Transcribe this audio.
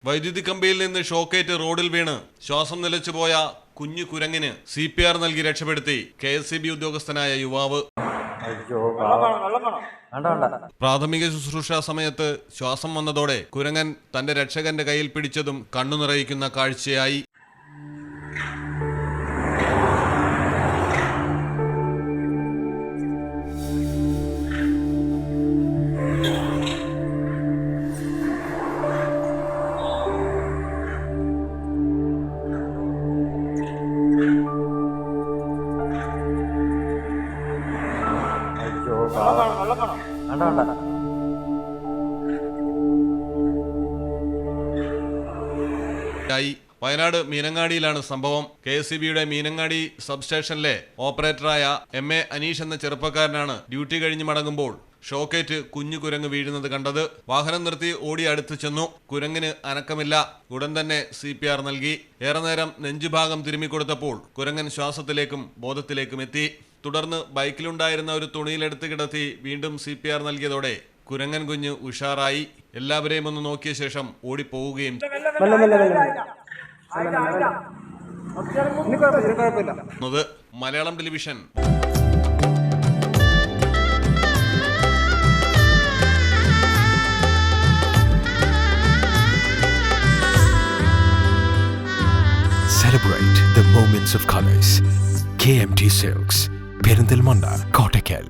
വൈദ്യുതി കമ്പിയിൽ നിന്ന് ഷോക്കേറ്റ് റോഡിൽ വീണ് ശ്വാസം നിലച്ചുപോയ കുഞ്ഞു കുരങ്ങിന് CPR നൽകി രക്ഷപ്പെടുത്തി KSEB ഉദ്യോഗസ്ഥനായ യുവാവ്. പ്രാഥമിക ശുശ്രൂഷ സമയത്ത് ശ്വാസം വന്നതോടെ കുരങ്ങൻ തന്റെ രക്ഷകന്റെ കയ്യിൽ പിടിച്ചതും കണ്ണു നിറയിക്കുന്ന കാഴ്ചയായി. വയനാട് മീനങ്ങാടിയിലാണ് സംഭവം. KSEBയുടെ മീനങ്ങാടി സബ്സ്റ്റേഷനിലെ ഓപ്പറേറ്ററായ MA അനീഷ് എന്ന ചെറുപ്പക്കാരനാണ് ഡ്യൂട്ടി കഴിഞ്ഞ് മടങ്ങുമ്പോൾ ഷോക്കേറ്റ് കുഞ്ഞു കുരങ്ങ് വീഴുന്നത് കണ്ടത്. വാഹനം നിർത്തി ഓടി അടുത്ത് ചെന്നു. കുരങ്ങിന് അനക്കമില്ല. ഉടൻ തന്നെ CPR നൽകി. ഏറെ നേരം നെഞ്ചുഭാഗം തിരുമ്മിക്കൊടുത്തപ്പോൾ കുരങ്ങൻ ശ്വാസത്തിലേക്കും ബോധത്തിലേക്കും എത്തി. തുടർന്ന് ബൈക്കിലുണ്ടായിരുന്ന ഒരു തുണിയിലെടുത്ത് കിടത്തി വീണ്ടും CPR നൽകിയതോടെ കുരങ്ങൻ കുഞ്ഞ് ഉഷാറായി. എല്ലാവരെയും ഒന്ന് നോക്കിയ ശേഷം ഓടിപ്പോവുകയും. Malayalam television. Celebrate the moments of colors. KMT Silks, Perindalmanda, Kottakkal.